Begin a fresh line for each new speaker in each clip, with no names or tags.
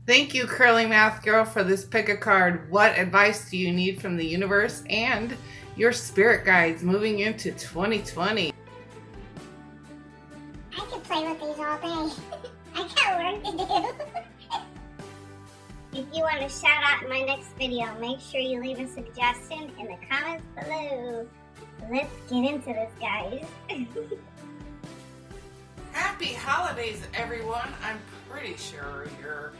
Thank you, Curly Math Girl, for this pick a card. What advice do you need from the universe and your spirit guides moving into 2020?
I could play with these all day. I got work to do. If you want a shout out in my next video, make sure you leave a suggestion in the comments below. Let's get into this, guys.
Happy holidays, everyone. I'm pretty sure you're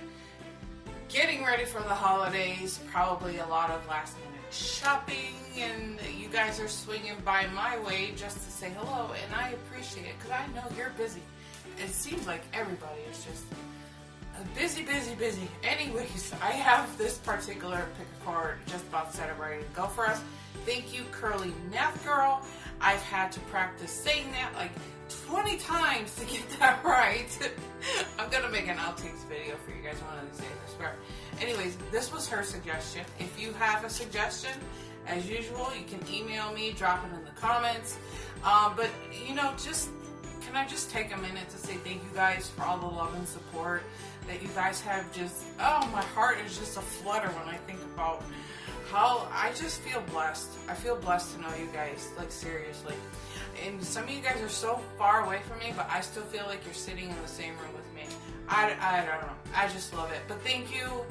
getting ready for the holidays, probably a lot of last minute shopping, and you guys are swinging by my way just to say hello, and I appreciate it because I know you're busy. It seems like everybody is just busy. Anyways, I have this particular pick a card just about set it ready to go for us. Thank you, Curly Math Girl. I've had to practice saying that like 20 times to get that right. I'm gonna make an outtakes video for you guys one of these days, I swear. Anyways, this was her suggestion. If you have a suggestion, as usual, you can email me, drop it in the comments. But you know, can I just take a minute to say thank you guys for all the love and support that you guys have. Just, oh, my heart is just a flutter when I think about how I just feel blessed. I feel blessed to know you guys, like seriously. And some of you guys are so far away from me, but I still feel like you're sitting in the same room with me. I don't know. I just love it. But thank you.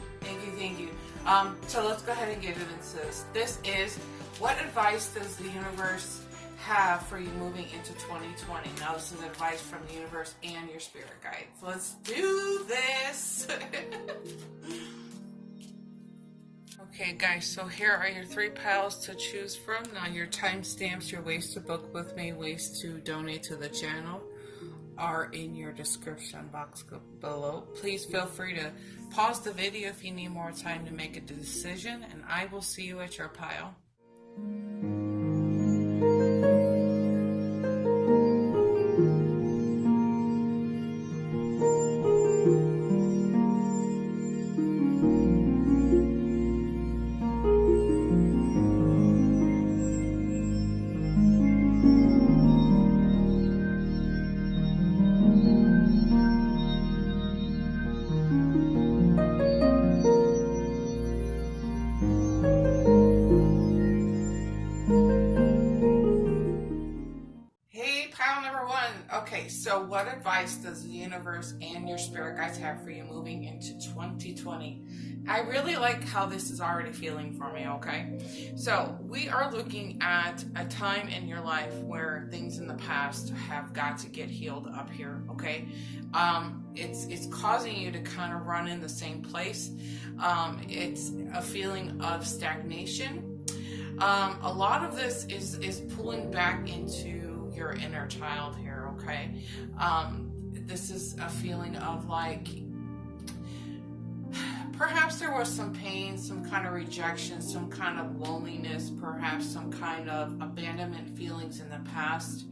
So let's go ahead and get into this. This is, what advice does the universe have for you moving into 2020? Now this is advice from the universe and your spirit guide. So let's do this. Okay guys, so here are your 3 piles to choose from. Now your timestamps, your ways to book with me, ways to donate to the channel are in your description box below. Please feel free to pause the video if you need more time to make a decision, and I will see you at your pile. Okay, so what advice does the universe and your spirit guides have for you moving into 2020? I really like how this is already feeling for me, okay? So we are looking at a time in your life where things in the past have got to get healed up here, okay? It's causing you to kind of run in the same place. It's a feeling of stagnation. A lot of this is pulling back into your inner child here. Okay, this is a feeling of like, perhaps there was some pain, some kind of rejection, some kind of loneliness, perhaps some kind of abandonment feelings in the past,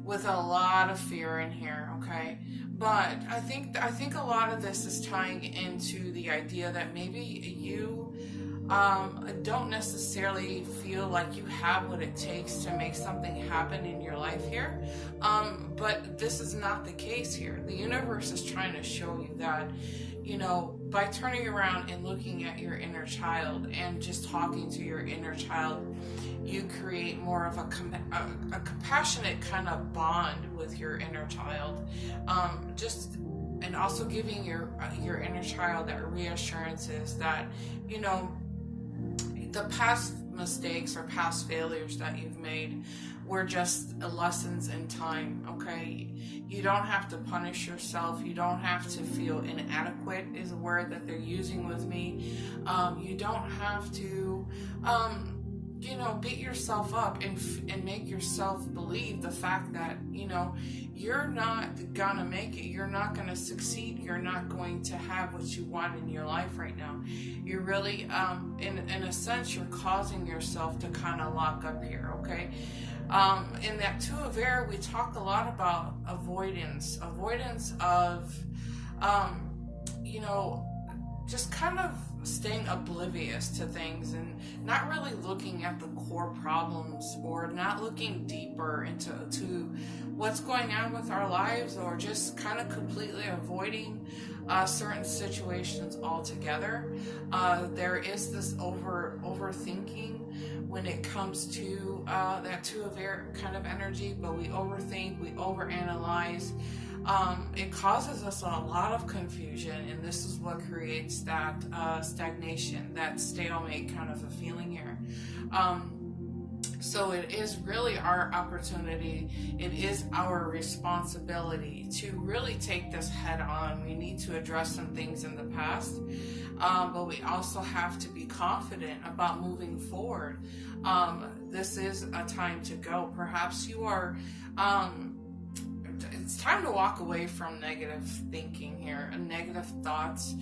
with a lot of fear in here. Okay, but I think a lot of this is tying into the idea that maybe you don't necessarily feel like you have what it takes to make something happen in your life here, but this is not the case here. The universe is trying to show you that, you know, by turning around and looking at your inner child and just talking to your inner child, you create more of a compassionate kind of bond with your inner child, and also giving your inner child that reassurances that, you know, the past mistakes or past failures that you've made were just lessons in time, okay? You don't have to punish yourself. You don't have to feel inadequate, is a word that they're using with me. You don't have to, you know, beat yourself up and make yourself believe the fact that, you know, you're not gonna make it. You're not gonna succeed. You're not going to have what you want in your life right now. You're really, in a sense, you're causing yourself to kind of lock up here, okay? In that Two of Air, we talk a lot about avoidance of, you know, just kind of staying oblivious to things and not really looking at the core problems, or not looking deeper into what's going on with our lives, or just kind of completely avoiding certain situations altogether. There is this overthinking when it comes to that two of air kind of energy, but we overthink, we overanalyze. It causes us a lot of confusion, and this is what creates that stagnation, that stalemate kind of a feeling here. So it is really our opportunity, it is our responsibility to really take this head on. We need to address some things in the past, but we also have to be confident about moving forward. This is a time to go. Perhaps you are, it's time to walk away from negative thinking here, and negative thoughts,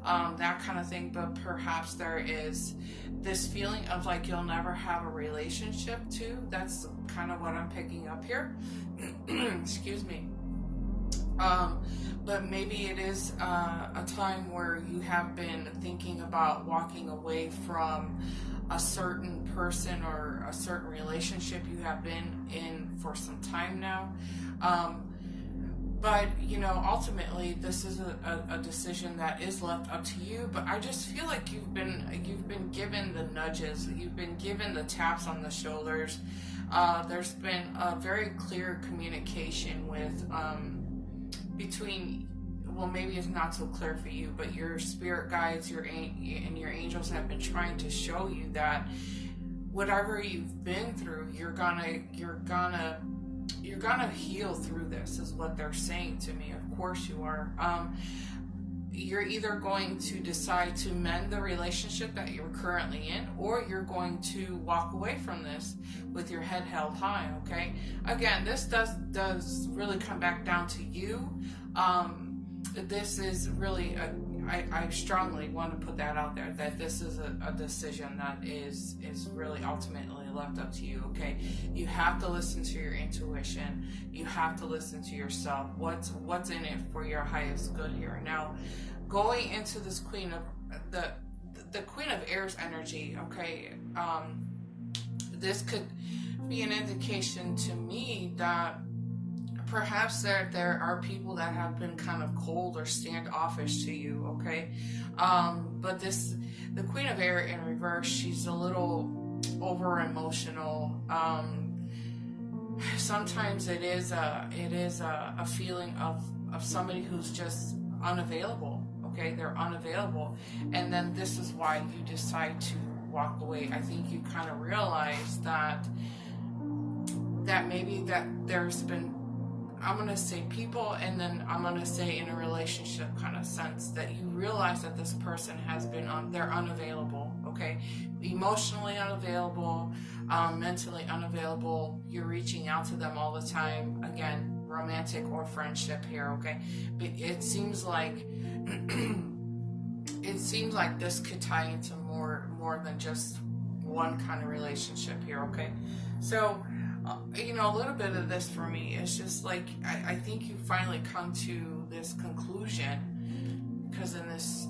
that kind of thing. But perhaps there is this feeling of like you'll never have a relationship too. That's kind of what I'm picking up here. Excuse me. But maybe it is a time where you have been thinking about walking away from a certain person or a certain relationship you have been in for some time now. But, you know, ultimately this is a decision that is left up to you. But I just feel like you've been given the nudges, you've been given the taps on the shoulders. There's been a very clear communication with between, well, maybe it's not so clear for you, but your spirit guides, and your angels have been trying to show you that whatever you've been through, you're gonna heal through this, is what they're saying to me. Of course you are. You're either going to decide to mend the relationship that you're currently in, or you're going to walk away from this with your head held high, okay? Again, this does really come back down to you. This is really I strongly want to put that out there, that this is a decision that is really ultimately left up to you, okay? You have to listen to your intuition. You have to listen to yourself. What's in it for your highest good here. Now, going into this Queen of the Queen of Air's energy, okay, this could be an indication to me that perhaps there are people that have been kind of cold or standoffish to you, okay? But the Queen of Air in reverse, she's a little over emotional. Sometimes it is a feeling of somebody who's just unavailable, okay? They're unavailable, and then this is why you decide to walk away. I think you kind of realize that maybe that there's been, I'm going to say people, and then I'm going to say in a relationship kind of sense, that you realize that this person has been they're unavailable, okay? Emotionally unavailable, mentally unavailable. You're reaching out to them all the time. Again, romantic or friendship here, okay? But it seems like this could tie into more than just one kind of relationship here, okay? So, you know, a little bit of this for me is just like, I think you finally come to this conclusion, because in this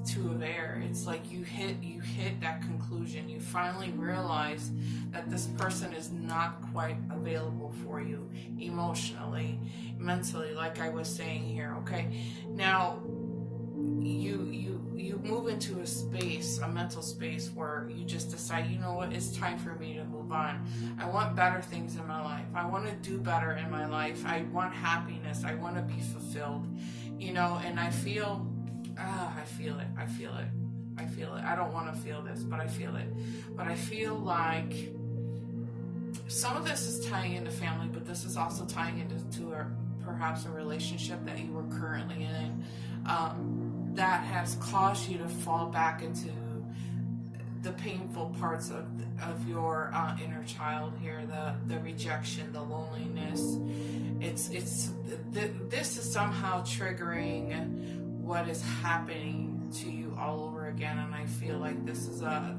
Two of Air, it's like you hit that conclusion. You finally realize that this person is not quite available for you emotionally, mentally, like I was saying here, okay? Now, you move into a space, a mental space, where you just decide, you know what, it's time for me to move on. I want better things in my life. I want to do better in my life. I want happiness. I want to be fulfilled, you know, and I feel it. I don't want to feel this, but I feel it. But I feel like some of this is tying into family, but this is also tying into perhaps a relationship that you were currently in, that has caused you to fall back into the painful parts of your inner child here, the rejection, the loneliness. This is somehow triggering what is happening to you all over again, and I feel like this is a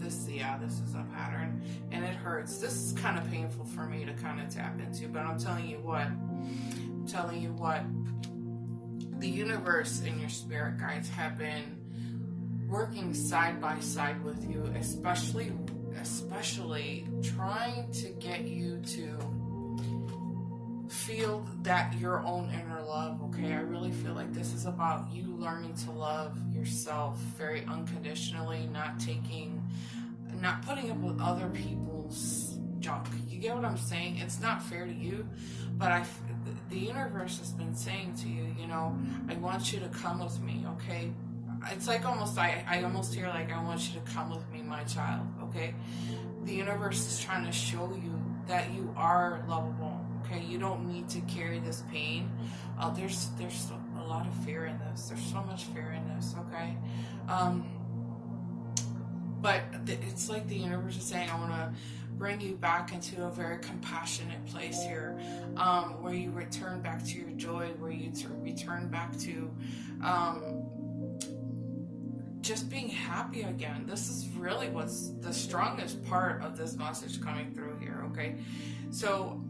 pattern, and it hurts. This is kind of painful for me to kind of tap into, but I'm telling you what, the universe and your spirit guides have been working side by side with you, especially trying to get you to feel that your own inner love. Okay, I really feel like this is about you learning to love yourself very unconditionally, not putting up with other people's junk. You get what I'm saying? It's not fair to you, but the universe has been saying to you, you know, I want you to come with me. Okay, it's like I almost hear like, I want you to come with me, my child. Okay, the universe is trying to show you that you are lovable. Okay, you don't need to carry this pain. There's a lot of fear in this. There's so much fear in this. Okay, but it's like the universe is saying, I want to bring you back into a very compassionate place here, where you return back to your joy, where you return back to just being happy again. This is really what's the strongest part of this message coming through here. Okay, so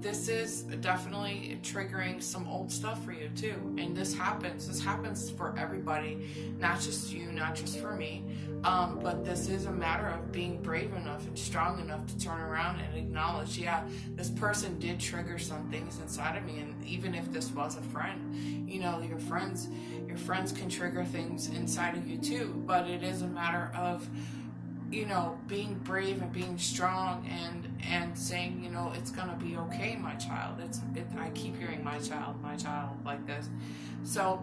this is definitely triggering some old stuff for you too, and this happens for everybody, not just you, not just for me, but this is a matter of being brave enough and strong enough to turn around and acknowledge, yeah, this person did trigger some things inside of me. And even if this was a friend, you know, your friends can trigger things inside of you too, but it is a matter of, you know, being brave and being strong and saying, you know, it's gonna be okay, my child. I keep hearing my child like this. So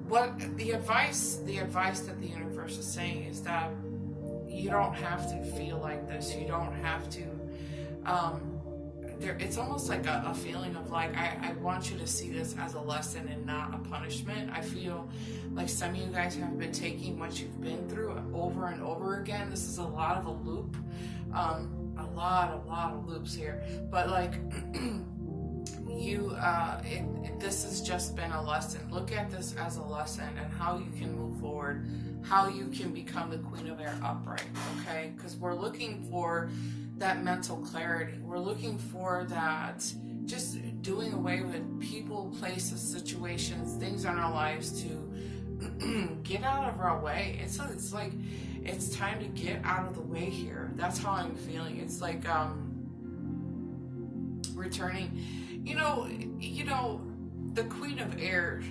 what the advice that the universe is saying is that you don't have to feel like this. You don't have to it's almost like a feeling of like, I want you to see this as a lesson and not a punishment. I feel like some of you guys have been taking what you've been through over and over again. This is a lot of a loop, a lot of loops here, but like this has just been a lesson. Look at this as a lesson and how you can move forward, how you can become the Queen of Air upright. Okay, because we're looking for that mental clarity. We're looking for that, just doing away with people, places, situations, things in our lives to get out of our way. It's like it's time to get out of the way here. That's how I'm feeling. It's like returning. You know, the Queen of Air,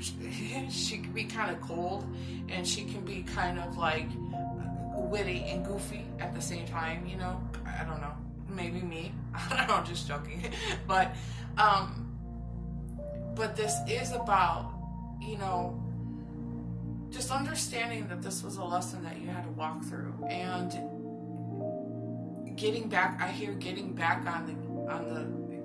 she can be kind of cold, and she can be kind of like witty and goofy at the same time, you know. I don't know, maybe me. I don't know, I'm just joking. But this is about, you know, just understanding that this was a lesson that you had to walk through, and getting back. I hear getting back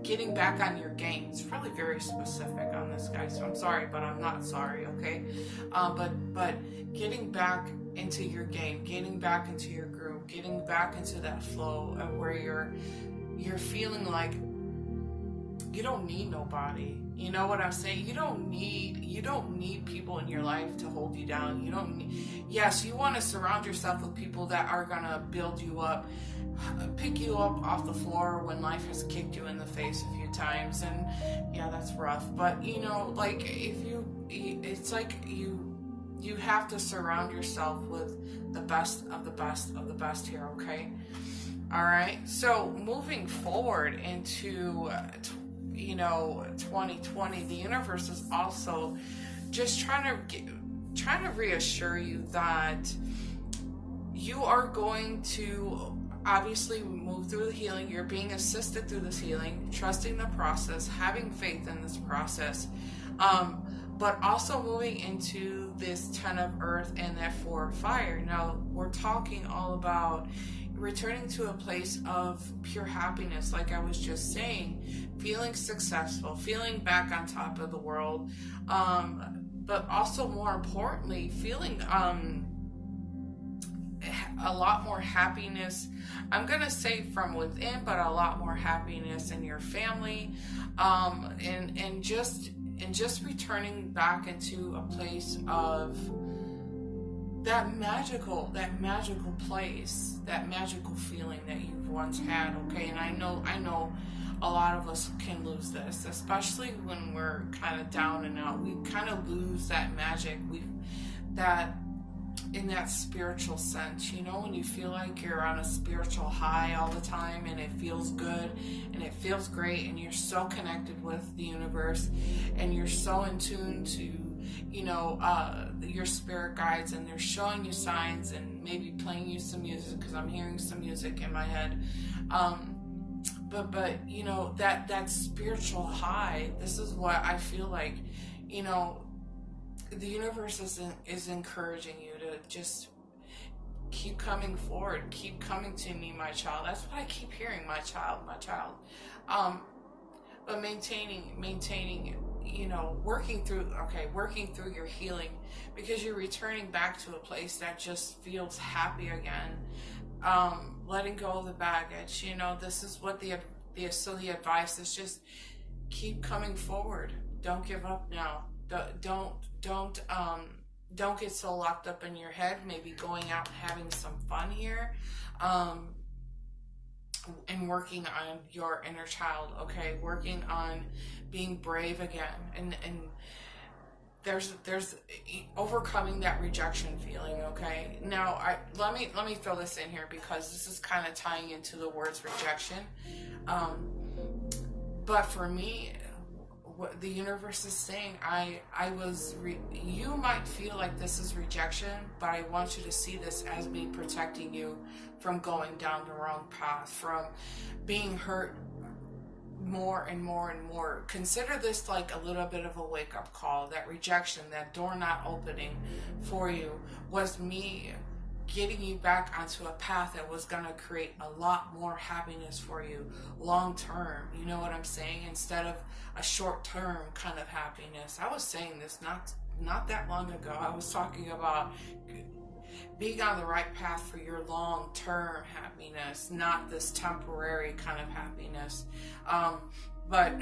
getting back on your game. It's really very specific on this, guy, so I'm sorry, but I'm not sorry, okay? But getting back into your game, getting back into your groove, getting back into that flow of where you're feeling like you don't need nobody. You know what I'm saying? You don't need people in your life to hold you down. You don't need, yes, you want to surround yourself with people that are gonna build you up, pick you up off the floor when life has kicked you in the face a few times, and yeah, that's rough. But you know, like it's like you have to surround yourself with the best of the best of the best here. Okay, all right. So moving forward into 2020, the universe is also just trying to reassure you that you are going to obviously move through the healing. You're being assisted through this healing, trusting the process, having faith in this process, but also moving into this 10 of earth and that 4 of fire. Now we're talking all about returning to a place of pure happiness, like I was just saying, feeling successful, feeling back on top of the world, but also more importantly, feeling a lot more happiness. I'm gonna say from within, but a lot more happiness in your family, and just returning back into a place of that magical place, that magical feeling that you've once had. Okay, and I know a lot of us can lose this, especially when we're kind of down and out. We kind of lose that magic. in that spiritual sense, you know, when you feel like you're on a spiritual high all the time and it feels good and it feels great and you're so connected with the universe and you're so in tune to, you know, your spirit guides, and they're showing you signs and maybe playing you some music, because I'm hearing some music in my head. But you know, that spiritual high, this is what I feel like, you know, the universe is encouraging you to just keep coming forward, keep coming to me, my child. That's what I keep hearing, my child, my child. But maintaining, you know, working through your healing, because you're returning back to a place that just feels happy again. Letting go of the baggage, you know, this is what the advice is, just keep coming forward. Don't give up now. Don't get so locked up in your head. Maybe going out and having some fun here, and working on your inner child, okay? Working on being brave again, and there's overcoming that rejection feeling, okay? Now, let me throw this in here, because this is kind of tying into the words rejection. But for me, what the universe is saying, you might feel like this is rejection, but I want you to see this as me protecting you from going down the wrong path, from being hurt more and more and more. Consider this like a little bit of a wake-up call. That rejection, that door not opening for you, was me getting you back onto a path that was going to create a lot more happiness for you long term. You know what I'm saying? Instead of a short term kind of happiness. I was saying this not that long ago. I was talking about being on the right path for your long term happiness, not this temporary kind of happiness. But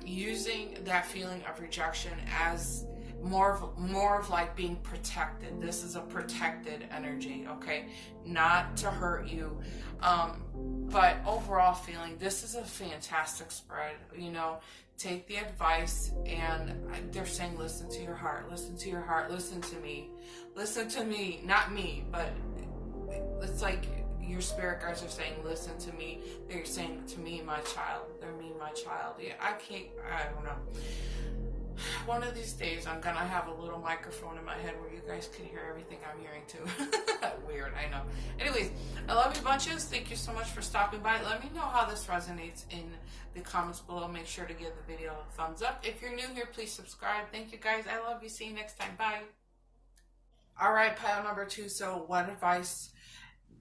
using that feeling of rejection as more of like being protected. This is a protected energy, okay? Not to hurt you, but overall feeling, this is a fantastic spread. You know, take the advice, and they're saying listen to your heart, listen to your heart, listen to me, not me, but it's like your spirit guides are saying listen to me. They're saying to me, my child. They're me, my child. Yeah, I don't know. One of these days, I'm gonna have a little microphone in my head where you guys can hear everything I'm hearing too. Weird, I know. Anyways, I love you bunches. Thank you so much for stopping by. Let me know how this resonates in the comments below. Make sure to give the video a thumbs up. If you're new here, please subscribe. Thank you guys. I love you. See you next time. Bye. All right, pile number 2. So what advice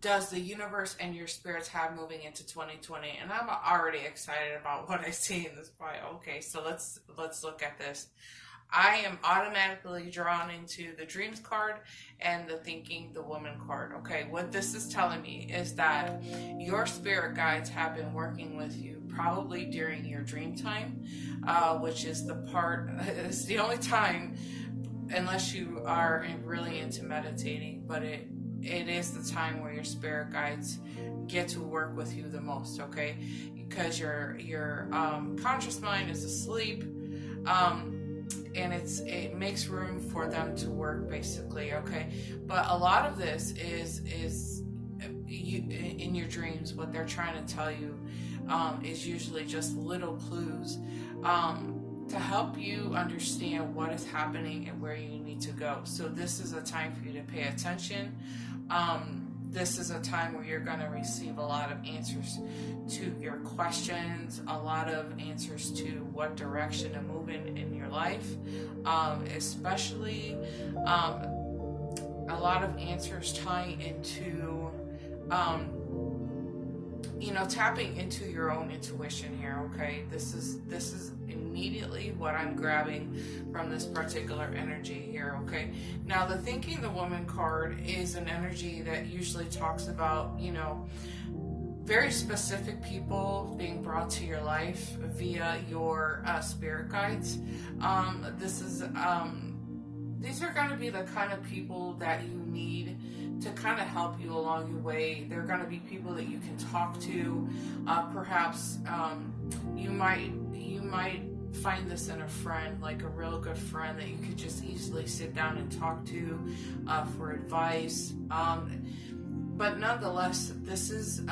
does the universe and your spirits have moving into 2020? And I'm already excited about what I see in this pile. Okay, so let's look at this. I am automatically drawn into the dreams card and the thinking the woman card. Okay, what this is telling me is that your spirit guides have been working with you probably during your dream time, which is it's the only time, unless you are really into meditating, but it is the time where your spirit guides get to work with you the most, okay? Because your conscious mind is asleep, and it makes room for them to work, basically, okay? But a lot of this is in your dreams. What they're trying to tell you is usually just little clues to help you understand what is happening and where you need to go. So this is a time for you to pay attention. This is a time where you're going to receive a lot of answers to your questions, a lot of answers to what direction to move in your life, especially a lot of answers tying into tapping into your own intuition here, okay? This is immediately what I'm grabbing from this particular energy here, okay? Now, the thinking the woman card is an energy that usually talks about, very specific people being brought to your life via your spirit guides. These are going to be the kind of people that you need to kind of help you along your way. They're going to be people that you can talk to. Perhaps you might find this in a friend, like a real good friend that you could just easily sit down and talk to for advice. But nonetheless, this is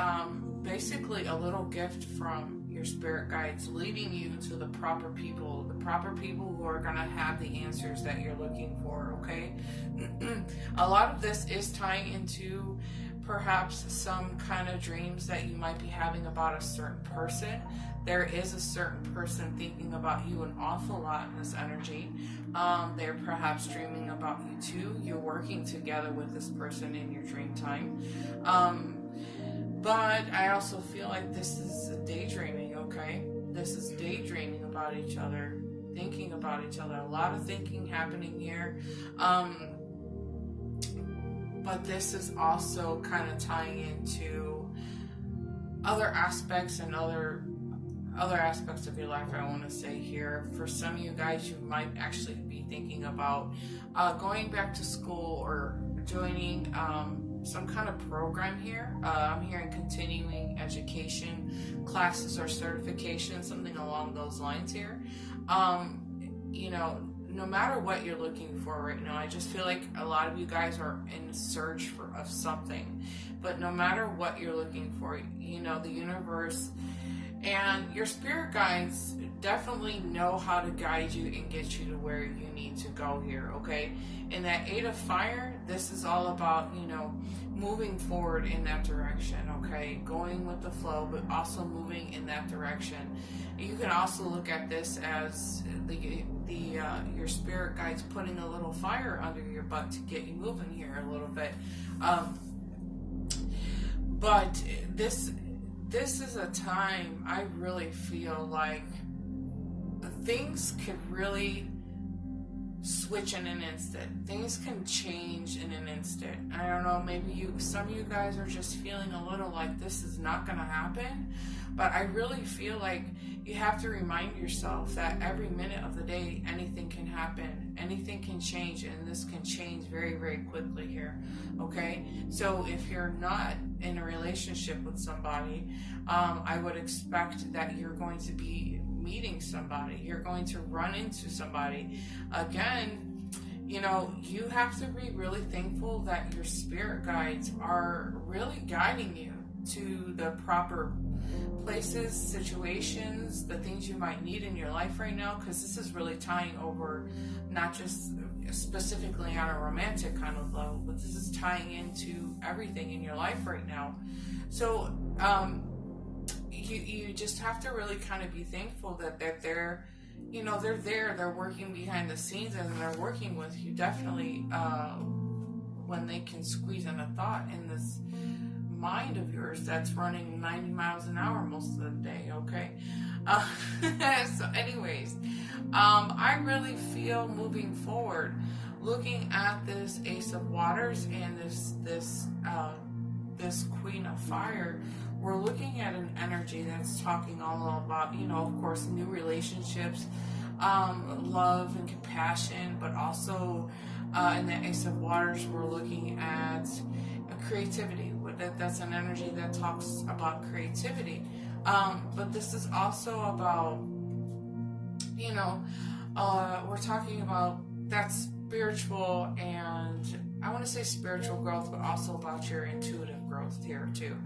basically a little gift from your spirit guides, leading you to the proper people who are going to have the answers that you're looking for, okay? A lot of this is tying into perhaps some kind of dreams that you might be having about a certain person. There is a certain person thinking about you an awful lot in this energy. They're perhaps dreaming about you too. You're working together with this person in your dream time. But I also feel like this is daydreaming, okay? This is daydreaming about each other, thinking about each other. A lot of thinking happening here. But this is also kind of tying into other aspects and other aspects of your life, I want to say here. For some of you guys, you might actually be thinking about going back to school or joining some kind of program here. I'm hearing continuing education classes or certification, something along those lines here. You know, no matter what you're looking for right now, I just feel like a lot of you guys are in search of something. But no matter what you're looking for, you know, the universe and your spirit guides definitely know how to guide you and get you to where you need to go here, okay? In that 8 of Fire, this is all about, you know, moving forward in that direction, okay? Going with the flow, but also moving in that direction. You can also look at this as your spirit guides putting a little fire under your butt to get you moving here a little bit. But this is a time I really feel like things could really switch in an instant. Things can change in an instant. I don't know, maybe some of you guys are just feeling a little like this is not going to happen, but I really feel like you have to remind yourself that every minute of the day anything can happen, anything can change, and this can change very, very quickly here, okay? So if you're not in a relationship with somebody, I would expect that you're going to be meeting somebody, you're going to run into somebody. Again, you know, you have to be really thankful that your spirit guides are really guiding you to the proper places, situations, the things you might need in your life right now, because this is really tying over not just specifically on a romantic kind of level, but this is tying into everything in your life right now. So you just have to really kind of be thankful that they're, you know, they're working behind the scenes and they're working with you definitely when they can squeeze in a thought in this mind of yours that's running 90 miles an hour most of the day, okay? So anyways, I really feel moving forward, looking at this Ace of Waters and this Queen of Fire, we're looking at an energy that's talking all about, you know, of course, new relationships, love and compassion, but also in the Ace of Waters, we're looking at creativity. That's an energy that talks about creativity. But this is also about, you know, we're talking about that spiritual, and I want to say spiritual growth, but also about your intuitive growth here too.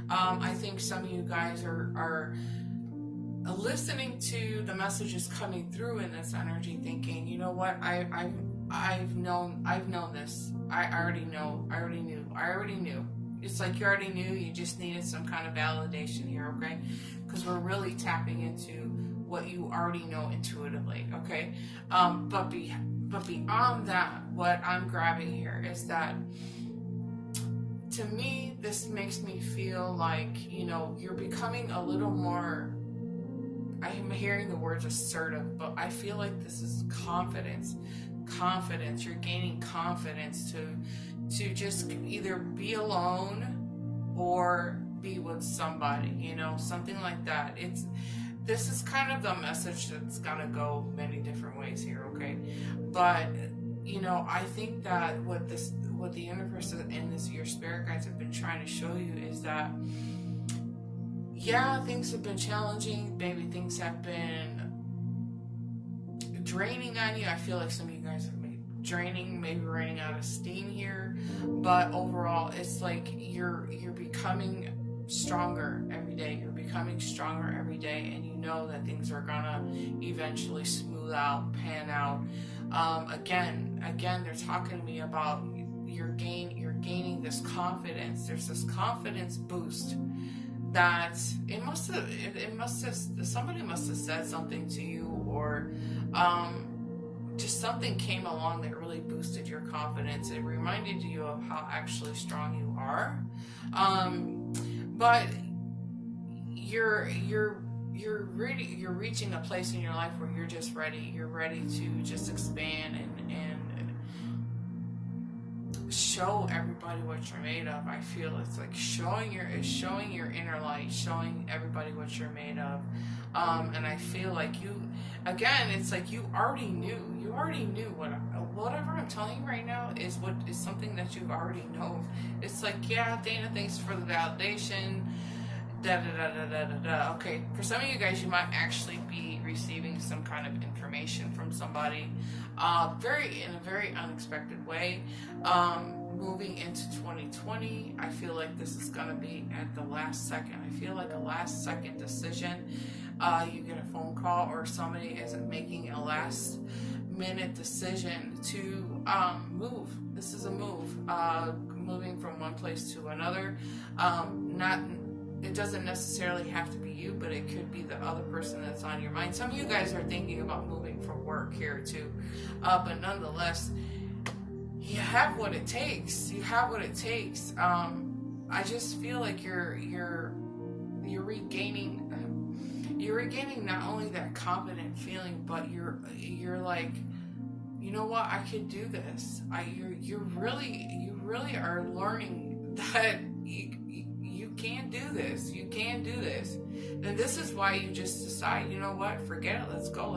I think some of you guys are listening to the messages coming through in this energy, thinking, you know what, I've known this. I already knew. It's like you already knew, you just needed some kind of validation here, okay? Because we're really tapping into what you already know intuitively, okay? But beyond that, what I'm grabbing here is that, to me, this makes me feel like, you know, you're becoming a little more, I'm hearing the words assertive, but I feel like this is confidence. You're gaining confidence to just either be alone or be with somebody, you know, something like that. This is kind of the message that's gonna go many different ways here, okay? But, you know, I think that what the universe and your spirit guides have been trying to show you is that, yeah, things have been challenging, maybe things have been draining on you. I feel like some of you guys are draining, maybe running out of steam here, but overall it's like you're becoming stronger every day. You're becoming stronger every day, and you know that things are gonna eventually smooth out, pan out. Again, they're talking to me about you're gaining this confidence. There's this confidence boost that somebody must have said something to you, or just something came along that really boosted your confidence. It reminded you of how actually strong you are. But you're reaching a place in your life where you're just ready. You're ready to just expand and show everybody what you're made of. I feel it's like showing your inner light, showing everybody what you're made of. And I feel like it's like you already knew whatever I'm telling you right now is something that you've already known. It's like, yeah, Dana, thanks for the validation. Okay, for some of you guys, you might actually be receiving some kind of information from somebody, in a very unexpected way. Moving into 2020, I feel like this is gonna be at the last second. I feel like a last second decision. You get a phone call, or somebody is making a last minute decision to move. This is a move, moving from one place to another. It doesn't necessarily have to be you, but it could be the other person that's on your mind. Some of you guys are thinking about moving for work here too, but nonetheless, you have what it takes. You have what it takes. I just feel like you're regaining not only that confident feeling, but you're like, you know what, I could do this. You really are learning that you can do this. You can do this. And this is why you just decide, you know what, forget it. Let's go.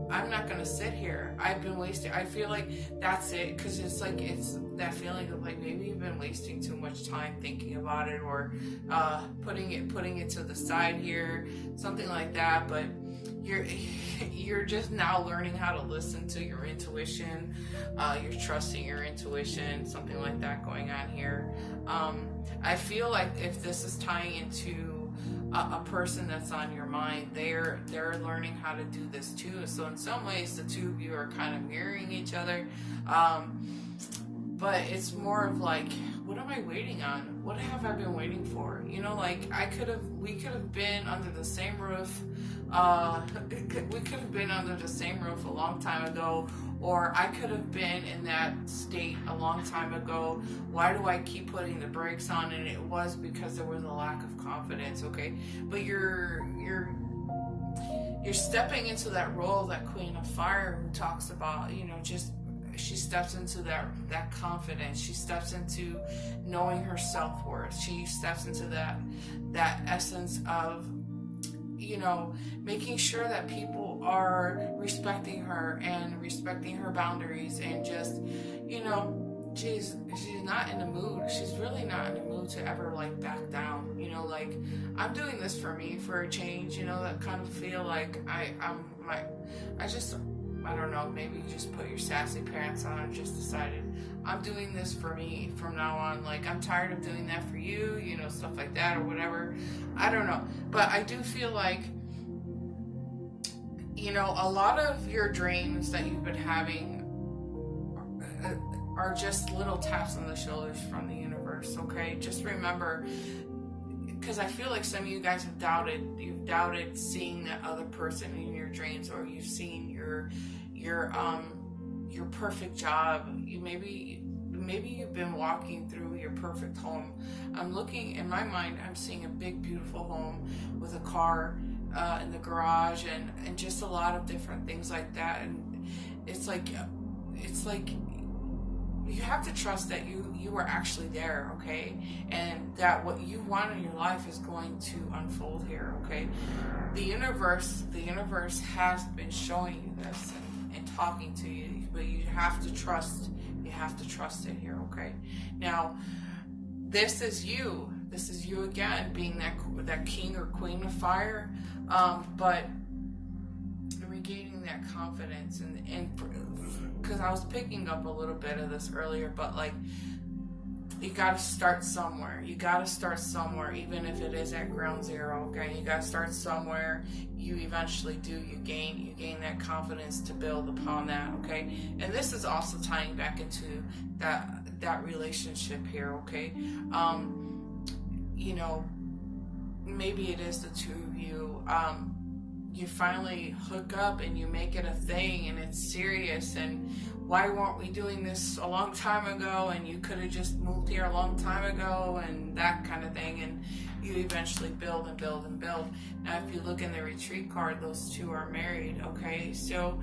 I'm not going to sit here. I've been wasting. I feel like that's it. Because it's that feeling of like, maybe you've been wasting too much time thinking about it, or putting it to the side here, something like that. But you're just now learning how to listen to your intuition. You're trusting your intuition, something like that going on here. I feel like if this is tying into a person that's on your mind, they're learning how to do this too. So in some ways, the two of you are kind of mirroring each other. But it's more of like, what am I waiting on? What have I been waiting for? You know, like we could have been under the same roof. We could have been under the same roof a long time ago, or I could have been in that state a long time ago. Why do I keep putting the brakes on? And it was because there was a lack of confidence, okay? But you're stepping into that role of that Queen of Fire who talks about, you know, just she steps into that confidence. She steps into knowing her self-worth. She steps into that essence of, you know, making sure that people are respecting her and respecting her boundaries, and just, you know, she's not in the mood. She's really not in the mood to ever like back down. You know, like, I'm doing this for me, for a change. You know, that kind of feel like I don't know, maybe you just put your sassy pants on and just decided, I'm doing this for me from now on. Like, I'm tired of doing that for you, you know, stuff like that or whatever. I don't know. But I do feel like, you know, a lot of your dreams that you've been having are just little taps on the shoulders from the universe, okay? Just remember, because I feel like some of you guys have doubted seeing that other person in your dreams, or you've seen your perfect job. Maybe you've been walking through your perfect home. I'm looking, in my mind, I'm seeing a big, beautiful home with a car in the garage, and just a lot of different things like that. And it's like you have to trust that you are actually there, okay? And that what you want in your life is going to unfold here, okay? The universe has been showing you this and talking to you, but you have to trust it here, okay? Now, this is you again, being that king or queen of fire, but regaining that confidence, and because I was picking up a little bit of this earlier, but like, you got to start somewhere. You got to start somewhere, even if it is at ground zero. Okay, you got to start somewhere. You eventually do. You gain that confidence to build upon that. Okay, and this is also tying back into that relationship here. Okay, you know, maybe it is the two of you. You finally hook up and you make it a thing, and it's serious, and why weren't we doing this a long time ago, and you could have just moved here a long time ago, and that kind of thing, and you eventually build and build and build. Now if you look in the retreat card, those two are married. Okay, so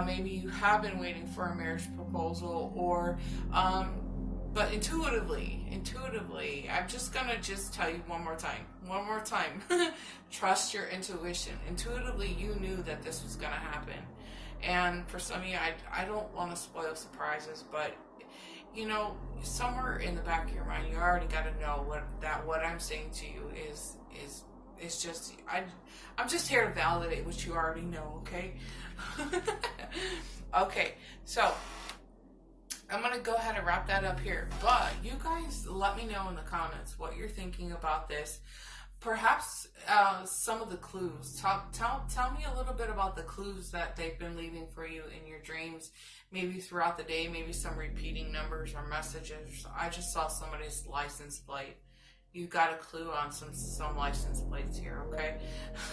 maybe you have been waiting for a marriage proposal, or but intuitively, I'm just gonna tell you one more time, trust your intuition. Intuitively, you knew that this was gonna happen. And for some of you, I don't want to spoil surprises, but you know, somewhere in the back of your mind, you already got to know what I'm saying to you is just, I'm just here to validate what you already know. Okay. Okay, so I'm going to go ahead and wrap that up here, but you guys let me know in the comments what you're thinking about this. Perhaps some of the clues. Tell me a little bit about the clues that they've been leaving for you in your dreams, maybe throughout the day, maybe some repeating numbers or messages. I just saw somebody's license plate. You got a clue on some license plates here, okay?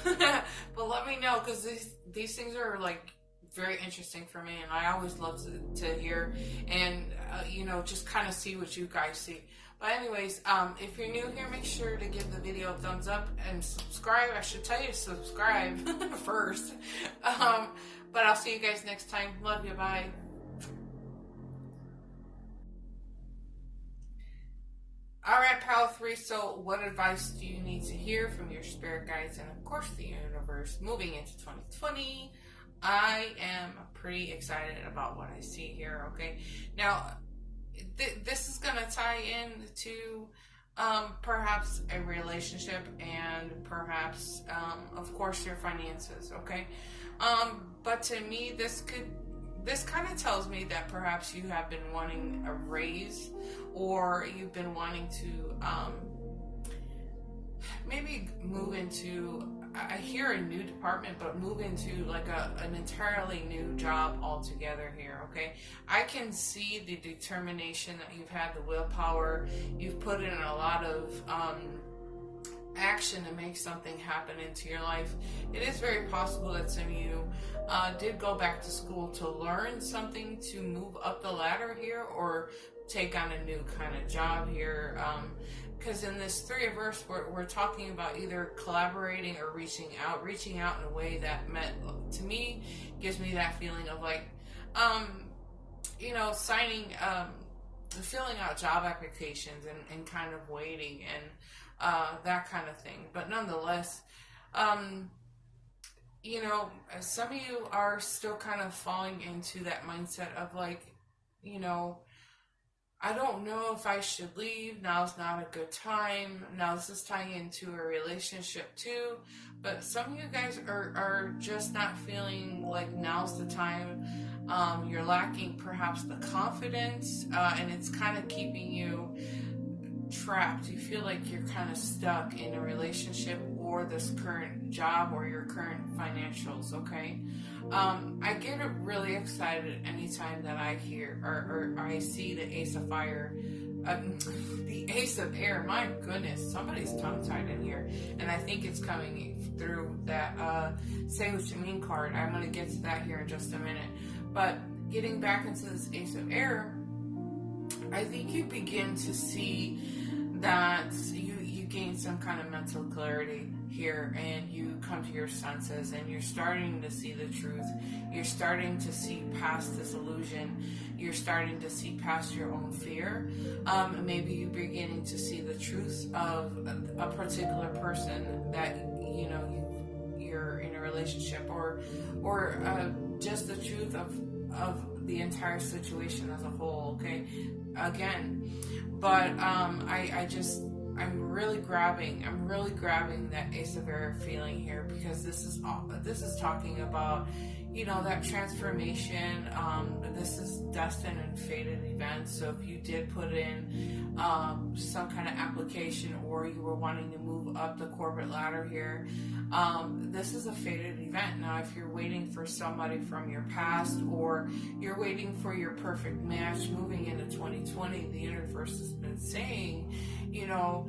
But let me know, because these things are like very interesting for me, and I always love to hear and you know, just kind of see what you guys see. But anyways, if you're new here, make sure to give the video a thumbs up and subscribe. I should tell you to subscribe first. But I'll see you guys next time. Love you. Bye. All right, Pal 3. So what advice do you need to hear from your spirit guides and, of course, the universe moving into 2020? I am pretty excited about what I see here, okay? Now, this is going to tie in to perhaps a relationship and perhaps, of course, your finances, okay? But to me, this kind of tells me that perhaps you have been wanting a raise, or you've been wanting to maybe move into, I hear a new department, but move into like an entirely new job altogether here, okay? I can see the determination that you've had, the willpower. You've put in a lot of action to make something happen into your life. It is very possible that some of you did go back to school to learn something to move up the ladder here, or take on a new kind of job here. Because in this Three of Earths, we're talking about either collaborating or reaching out in a way that to me, gives me that feeling of like, you know, signing, filling out job applications and kind of waiting and that kind of thing. But nonetheless, you know, some of you are still kind of falling into that mindset of like, you know, I don't know if I should leave. Now's not a good time. Now this is tying into a relationship too. But some of you guys are just not feeling like now's the time. You're lacking perhaps the confidence, and it's kind of keeping you trapped. You feel like you're kind of stuck in a relationship or this current job or your current financials, okay? I get really excited anytime that I hear or I see the Ace of Fire, the Ace of Air. My goodness, somebody's tongue-tied in here, and I think it's coming through that Say What You Mean card. I'm going to get to that here in just a minute. But getting back into this Ace of Air, I think you begin to see that you gain some kind of mental clarity here, and you come to your senses, and you're starting to see the truth. You're starting to see past this illusion. You're starting to see past your own fear. Maybe you're beginning to see the truth of a particular person that, you know, you're in a relationship, or just the truth of the entire situation as a whole, okay? Again, but I'm really grabbing that Ace of Air feeling here, because this is talking about, you know, that transformation. This is destined and fated events. So if you did put in some kind of application, or you were wanting to move up the corporate ladder here, this is a fated event. Now, if you're waiting for somebody from your past, or you're waiting for your perfect match moving into 2020, the universe has been saying, you know,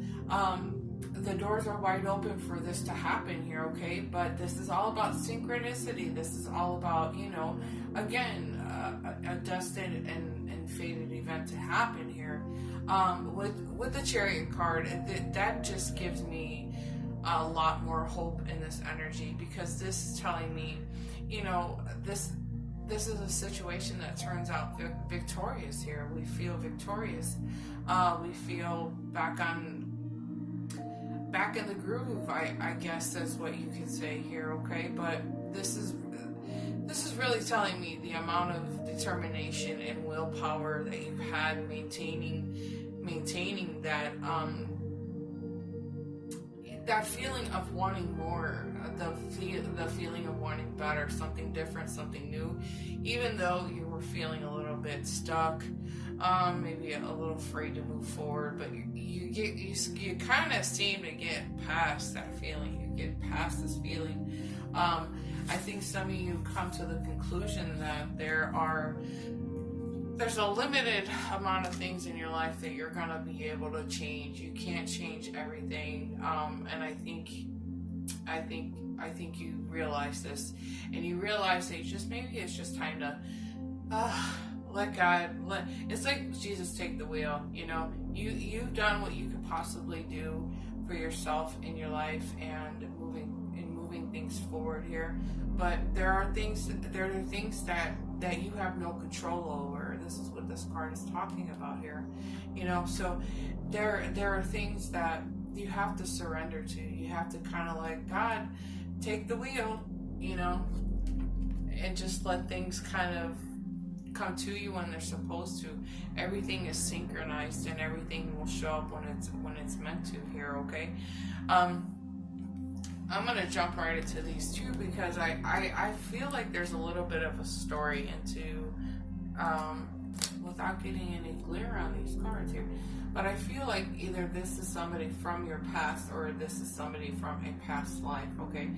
the doors are wide open for this to happen here, okay? But this is all about synchronicity. This is all about, you know, again, a destined and fated event to happen here. With the Chariot card, that just gives me a lot more hope in this energy, because this is telling me, you know, this is a situation that turns out victorious here. We feel victorious. We feel back in the groove, I guess that's what you could say here, okay? But this is really telling me the amount of determination and willpower that you've had maintaining that that feeling of wanting more, the feeling of wanting better, something different, something new, even though you were feeling a little bit stuck, maybe a little afraid to move forward, but you kind of seem to get past that feeling. You get past this feeling. I think some of you come to the conclusion that there's a limited amount of things in your life that you're gonna be able to change. You can't change everything, and I think you realize this, and you realize that maybe it's just time to let God, it's like Jesus take the wheel. You know, you've done what you could possibly do for yourself in your life, and moving things forward here. But there are things that you have no control over. This is what this card is talking about here. You know, so there are things that you have to surrender to. You have to kind of like, God, take the wheel, you know, and just let things kind of come to you when they're supposed to. Everything is synchronized, and everything will show up when it's meant to here, okay? I'm gonna jump right into these two, because I feel like there's a little bit of a story into, without getting any glare on these cards here, but I feel like either this is somebody from your past, or this is somebody from a past life, okay?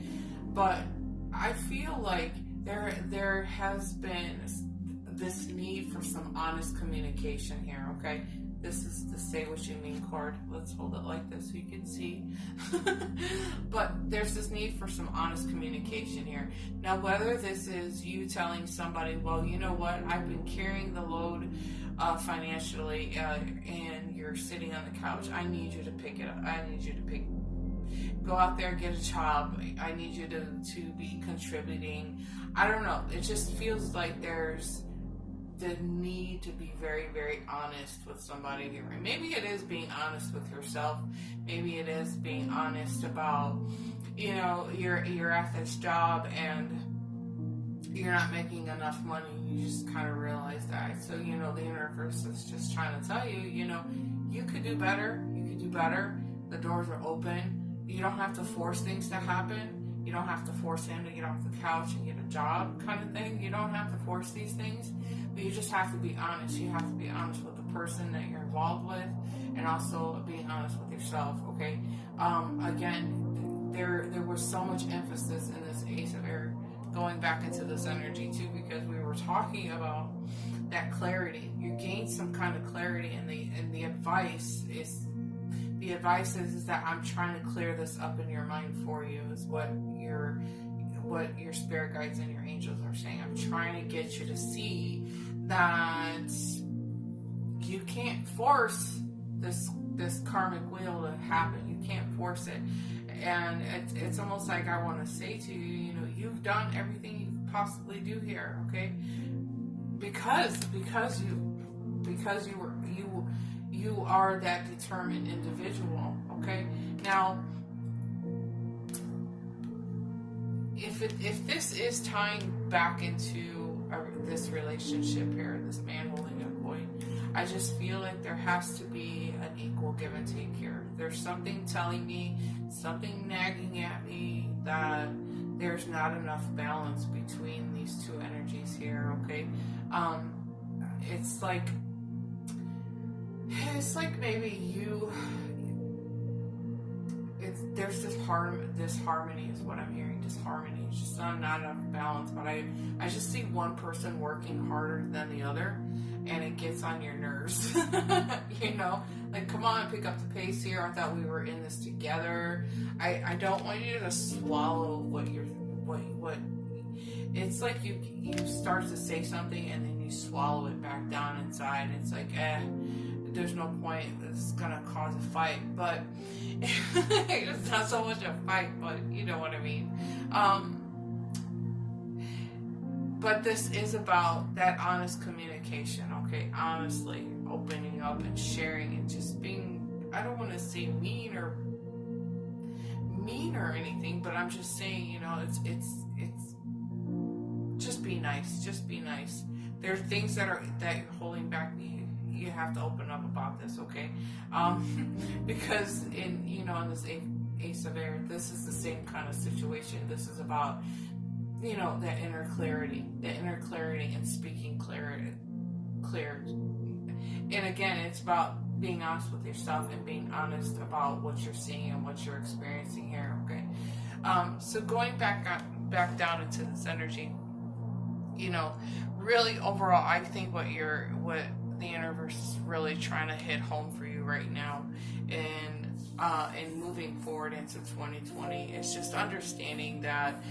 But I feel like there has been this need for some honest communication here, okay? This is the Say What You Mean card. Let's hold it like this so you can see. But there's this need for some honest communication here. Now, whether this is you telling somebody, well, you know what, I've been carrying the load financially, and you're sitting on the couch. I need you to pick it up. I need you to go out there and get a job. I need you to be contributing. I don't know. It just feels like there's the need to be very, very honest with somebody here. Maybe it is being honest with yourself. Maybe it is being honest about, you know, you're at this job and you're not making enough money. You just kind of realize that. So, you know, the universe is just trying to tell you, you know, you could do better. You could do better. The doors are open. You don't have to force things to happen. You don't have to force him to get off the couch and get a job, kind of thing. You don't have to force these things, but you just have to be honest. You have to be honest with the person that you're involved with, and also being honest with yourself, okay? Again, there was so much emphasis in this Ace of Air, going back into this energy too, because we were talking about that clarity. You gain some kind of clarity, and the advice is... The advice is that I'm trying to clear this up in your mind for you, is what your spirit guides and your angels are saying. I'm trying to get you to see that you can't force this karmic wheel to happen. You can't force it. And it's almost like I want to say to you, you know, you've done everything you could possibly do here, okay? Because you are that determined individual, okay? Now, if this is tying back into this relationship here, this man holding a coin, I just feel like there has to be an equal give and take here. There's something telling me, something nagging at me that there's not enough balance between these two energies here, okay? It's like maybe there's this harmony is what I'm hearing. Disharmony. It's just not enough balance. But I just see one person working harder than the other, and it gets on your nerves. You know, like, come on, pick up the pace here. I thought we were in this together. I don't want you to swallow what it's like you start to say something and then you swallow it back down inside. It's like, there's no point. It's gonna cause a fight, but it's not so much a fight, but you know what I mean. But this is about that honest communication, okay? Honestly, opening up and sharing and just being, I don't want to say mean or anything, but I'm just saying, you know, it's just be nice. Just be nice. There are things that you're holding back. You have to open up about this, okay? Because in this Ace of Air, this is the same kind of situation. This is about, you know, that inner clarity and speaking clear. And again, it's about being honest with yourself and being honest about what you're seeing and what you're experiencing here, okay? So going back down into this energy, you know, really overall, I think what the universe is really trying to hit home for you right now, and moving forward into 2020, is just understanding that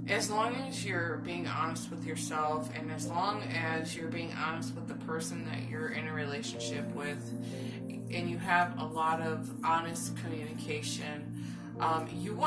as long as you're being honest with yourself, and as long as you're being honest with the person that you're in a relationship with, and you have a lot of honest communication, you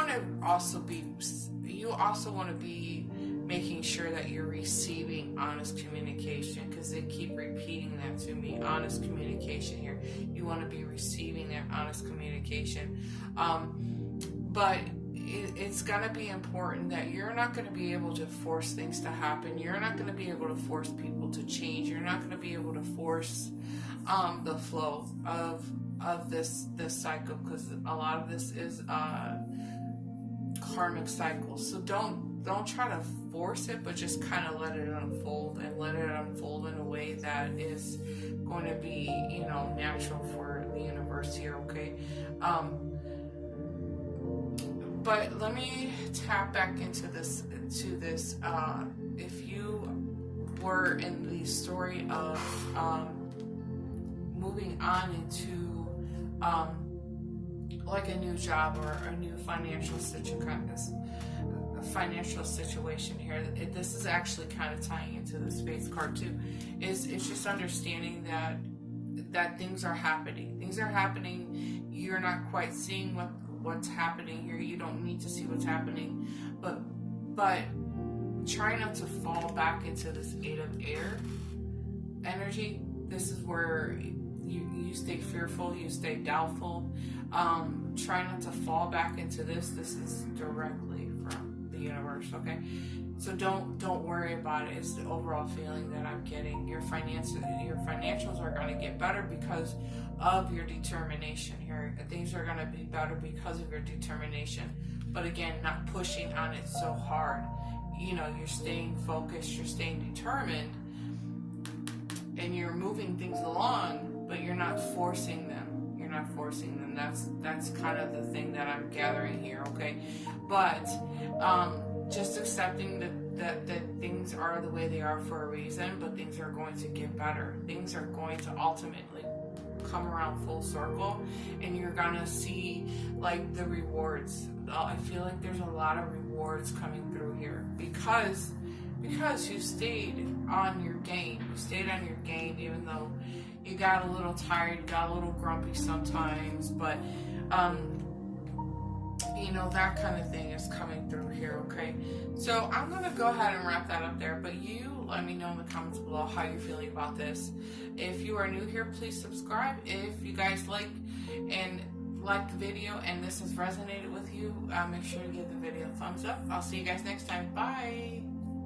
also want to be making sure that you're receiving honest communication, because they keep repeating that to me. Honest communication here. You want to be receiving that honest communication. But it's going to be important that you're not going to be able to force things to happen. You're not going to be able to force people to change. You're not going to be able to force the flow of this cycle, because a lot of this is karmic cycle. So don't try to force it, but just kind of let it unfold, and let it unfold in a way that is going to be, you know, natural for the universe here, okay? But let me tap back into this. If you were in the story of moving on into like a new job or a new financial situation here, this is actually kind of tying into the Spades card too. It's just understanding that things are happening. You're not quite seeing what's happening here. You don't need to see what's happening, but try not to fall back into this Eight of Air energy. This is where you stay fearful, you stay doubtful. Try not to fall back into this. This is directly from the universe, okay? So don't worry about it. It's the overall feeling that I'm getting. Your financials are going to get better because of your determination here. Things are going to be better because of your determination. But again, not pushing on it so hard. You know, you're staying focused, you're staying determined, and you're moving things along, but you're not forcing them. That's kind of the thing that I'm gathering here, okay? But just accepting that things are the way they are for a reason, but things are going to get better. Things are going to ultimately come around full circle, and you're gonna see like the rewards. I feel like there's a lot of rewards coming through here because you stayed on your game. You stayed on your game, even though you got a little tired, you got a little grumpy sometimes, but you know, that kind of thing is coming through here, okay? So I'm going to go ahead and wrap that up there, but you let me know in the comments below how you're feeling about this. If you are new here, please subscribe. If you guys like the video and this has resonated with you, make sure to give the video a thumbs up. I'll see you guys next time. Bye!